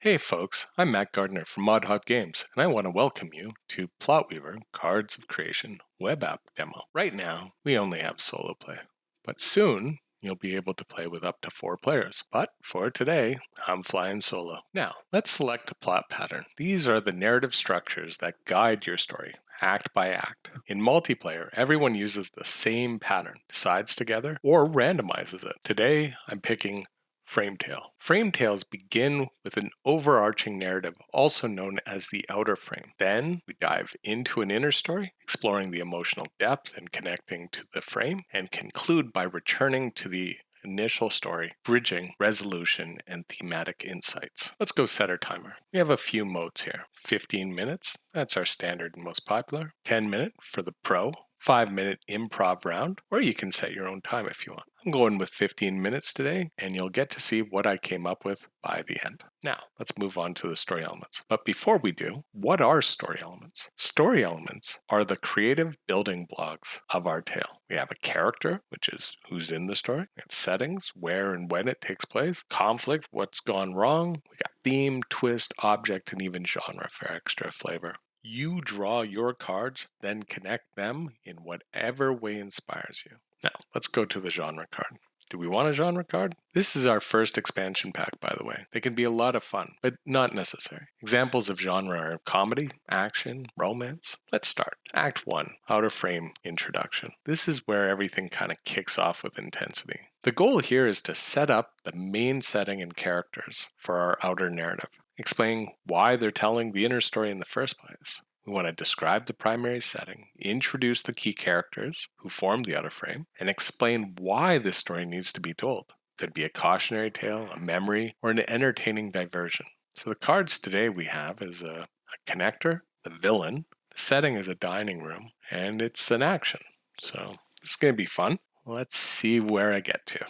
Hey folks, I'm Matt Gardner from Mod Hob Games, and I want to welcome you to PlotWeaver Cards of Creation web app demo. Right now, we only have solo play, but soon you'll be able to play with up to 4 players. But for today, I'm flying solo. Now, let's select a plot pattern. These are the narrative structures that guide your story, act by act. In multiplayer, everyone uses the same pattern, decides together, or randomizes it. Today, I'm picking Frametail. Frametails begin with an overarching narrative, also known as the outer frame. Then we dive into an inner story, exploring the emotional depth and connecting to the frame, and conclude by returning to the initial story, bridging resolution and thematic insights. Let's go set our timer. We have a few modes here. 15 minutes, that's our standard and most popular. 10-minute for the pro. 5-minute improv round, or you can set your own time if you want. I'm going with 15 minutes today, and you'll get to see what I came up with by the end. Now, let's move on to the story elements. But before we do, what are story elements? Story elements are the creative building blocks of our tale. We have a character, which is who's in the story. We have settings, where and when it takes place. Conflict, what's gone wrong. We got theme, twist, object, and even genre for extra flavor. You draw your cards, then connect them in whatever way inspires you. Now, let's go to the genre card. Do we want a genre card? This is our first expansion pack, by the way. They can be a lot of fun, but not necessary. Examples of genre are comedy, action, romance. Let's start. Act 1, Outer Frame Introduction. This is where everything kind of kicks off with intensity. The goal here is to set up the main setting and characters for our outer narrative, explaining why they're telling the inner story in the first place. We want to describe the primary setting, introduce the key characters who form the outer frame, and explain why this story needs to be told. Could be a cautionary tale, a memory, or an entertaining diversion. So the cards today we have is a connector, the villain, the setting is a dining room, and it's an action. So this is going to be fun. Let's see where I get to.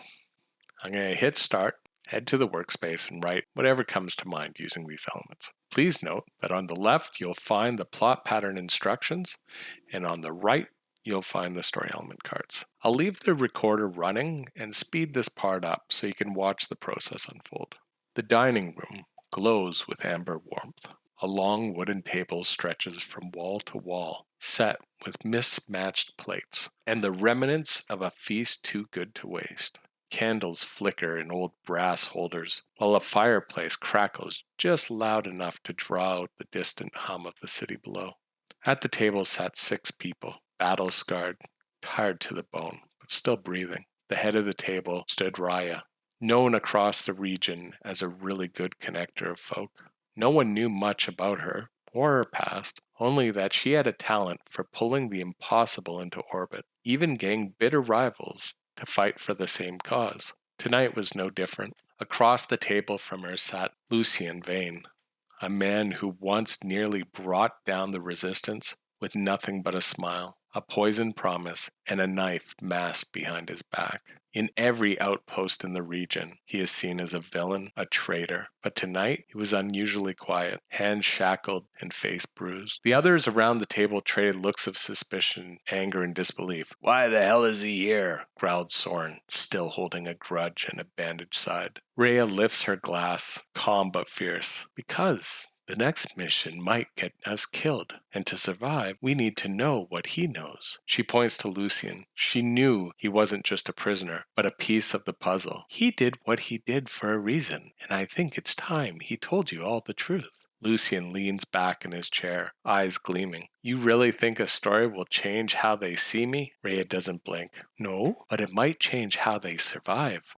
I'm going to hit start, head to the workspace, and write whatever comes to mind using these elements. Please note that on the left, you'll find the plot pattern instructions, and on the right, you'll find the story element cards. I'll leave the recorder running and speed this part up so you can watch the process unfold. The dining room glows with amber warmth. A long wooden table stretches from wall to wall, set with mismatched plates, and the remnants of a feast too good to waste. Candles flicker in old brass holders, while a fireplace crackles just loud enough to draw out the distant hum of the city below. At the table sat 6 people, battle-scarred, tired to the bone, but still breathing. The head of the table stood Raya, known across the region as a really good connector of folk. No one knew much about her, or her past, only that she had a talent for pulling the impossible into orbit, even getting bitter rivals to fight for the same cause. Tonight was no different. Across the table from her sat Lucien Vane, a man who once nearly brought down the resistance with nothing but a smile, a poisoned promise, and a knife masked behind his back. In every outpost in the region, he is seen as a villain, a traitor. But tonight, he was unusually quiet, hands shackled and face bruised. The others around the table traded looks of suspicion, anger, and disbelief. "Why the hell is he here?" growled Soren, still holding a grudge and a bandaged side. Rhea lifts her glass, calm but fierce. "Because the next mission might get us killed, and to survive, we need to know what he knows." She points to Lucien. She knew he wasn't just a prisoner, but a piece of the puzzle. "He did what he did for a reason, and I think it's time he told you all the truth." Lucien leans back in his chair, eyes gleaming. "You really think a story will change how they see me?" Rhea doesn't blink. "No, but it might change how they survive."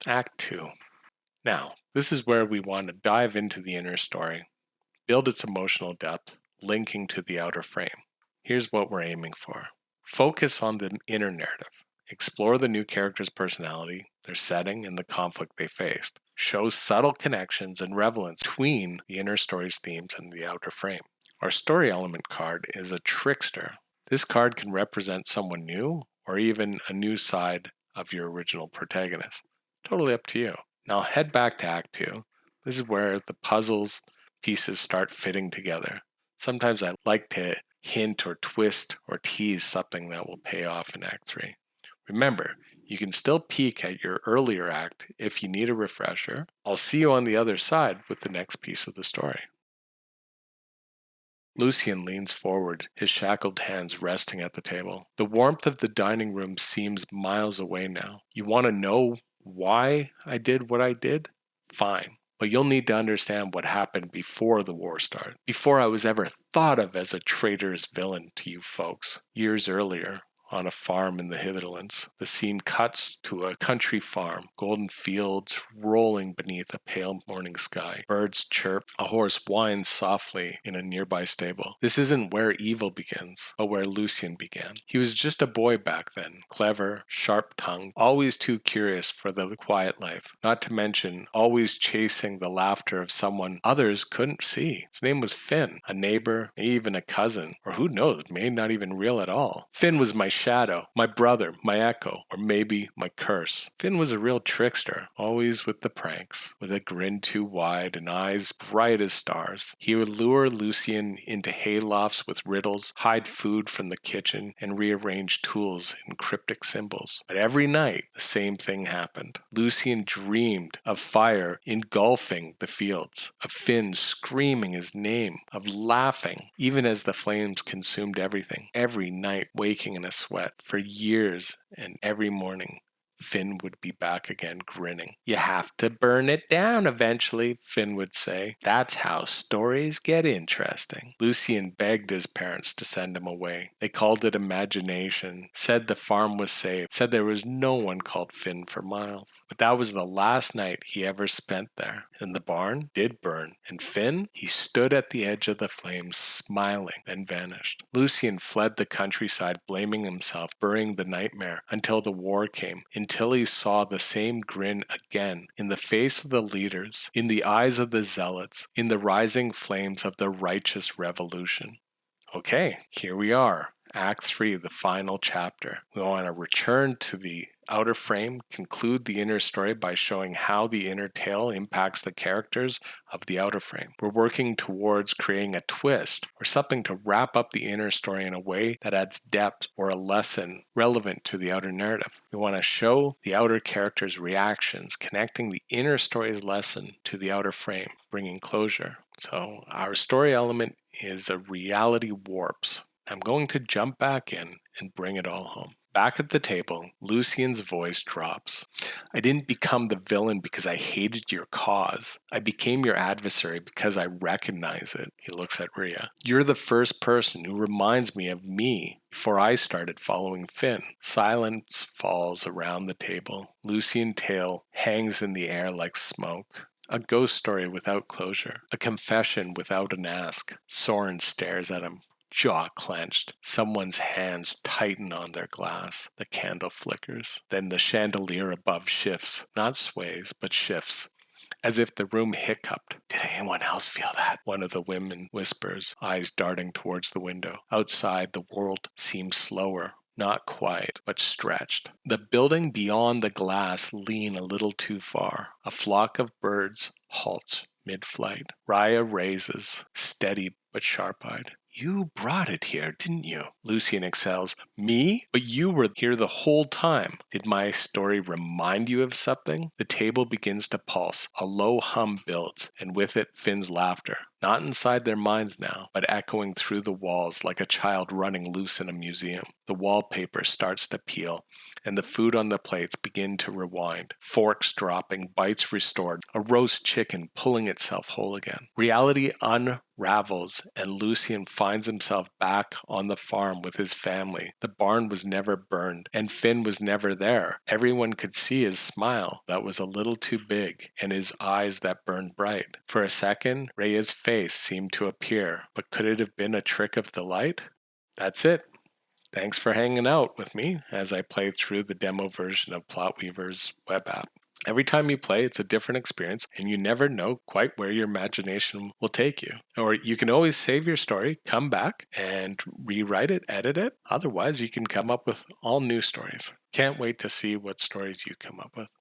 Act 2. Now, this is where we want to dive into the inner story, build its emotional depth, linking to the outer frame. Here's what we're aiming for. Focus on the inner narrative. Explore the new character's personality, their setting, and the conflict they faced. Show subtle connections and relevance between the inner story's themes and the outer frame. Our story element card is a trickster. This card can represent someone new or even a new side of your original protagonist. Totally up to you. Now head back to Act 2. This is where the puzzle's pieces start fitting together. Sometimes I like to hint or twist or tease something that will pay off in Act 3. Remember, You can still peek at your earlier act if you need a refresher. I'll see you on the other side with the next piece of the story. Lucian leans forward, his shackled hands resting at the table. The warmth of the dining room seems miles away now. You want to know why I did what I did? Fine. But you'll need to understand what happened before the war started, before I was ever thought of as a traitorous villain to you folks. Years earlier, on a farm in the Hitherlands, the scene cuts to a country farm, golden fields rolling beneath a pale morning sky. Birds chirp, a horse whines softly in a nearby stable. This isn't where evil begins, but where Lucian began. He was just a boy back then, clever, sharp-tongued, always too curious for the quiet life, not to mention always chasing the laughter of someone others couldn't see. His name was Finn, a neighbor, even a cousin, or who knows, maybe not even real at all. Finn was my shadow, my brother, my echo, or maybe my curse. Finn was a real trickster, always with the pranks, with a grin too wide and eyes bright as stars. He would lure Lucian into haylofts with riddles, hide food from the kitchen, and rearrange tools in cryptic symbols. But every night, the same thing happened. Lucian dreamed of fire engulfing the fields, of Finn screaming his name, of laughing, even as the flames consumed everything. Every night, waking in a sweat for years, and every morning Finn would be back again grinning. You have to burn it down eventually, Finn would say. That's how stories get interesting. Lucian begged his parents to send him away. They called it imagination, said the farm was safe, said there was no one called Finn for miles. But that was the last night he ever spent there. And the barn did burn. And Finn, he stood at the edge of the flames, smiling, then vanished. Lucian fled the countryside, blaming himself, burying the nightmare, until the war came, until he saw the same grin again in the face of the leaders, in the eyes of the zealots, in the rising flames of the righteous revolution. Okay, here we are. Act 3, the final chapter. We want to return to the outer frame, conclude the inner story by showing how the inner tale impacts the characters of the outer frame. We're working towards creating a twist or something to wrap up the inner story in a way that adds depth or a lesson relevant to the outer narrative. We want to show the outer characters' reactions, connecting the inner story's lesson to the outer frame, bringing closure. So our story element is a reality warps. I'm going to jump back in and bring it all home. Back at the table, Lucian's voice drops. I didn't become the villain because I hated your cause. I became your adversary because I recognize it. He looks at Rhea. You're the first person who reminds me of me before I started following Finn. Silence falls around the table. Lucian's tale hangs in the air like smoke. A ghost story without closure. A confession without an ask. Soren stares at him, jaw clenched. Someone's hands tighten on their glass. The candle flickers. Then the chandelier above shifts. Not sways, but shifts. As if the room hiccuped. Did anyone else feel that? One of the women whispers, eyes darting towards the window. Outside, the world seems slower. Not quiet, but stretched. The building beyond the glass lean a little too far. A flock of birds halts mid-flight. Rhea raises, steady but sharp-eyed. You brought it here, didn't you? Lucian excels. Me? But you were here the whole time. Did my story remind you of something? The table begins to pulse. A low hum builds, and with it Finn's laughter. Not inside their minds now, but echoing through the walls like a child running loose in a museum. The wallpaper starts to peel, and the food on the plates begin to rewind. Forks dropping, bites restored, a roast chicken pulling itself whole again. Reality unravels, and Lucian finds himself back on the farm with his family. The barn was never burned, and Finn was never there. Everyone could see his smile that was a little too big, and his eyes that burned bright. For a second, Rhea's face seemed to appear, but could it have been a trick of the light? That's it. Thanks for hanging out with me as I play through the demo version of PlotWeaver's web app. Every time you play, it's a different experience, and you never know quite where your imagination will take you. Or you can always save your story, come back, and rewrite it, edit it. Otherwise, you can come up with all new stories. Can't wait to see what stories you come up with.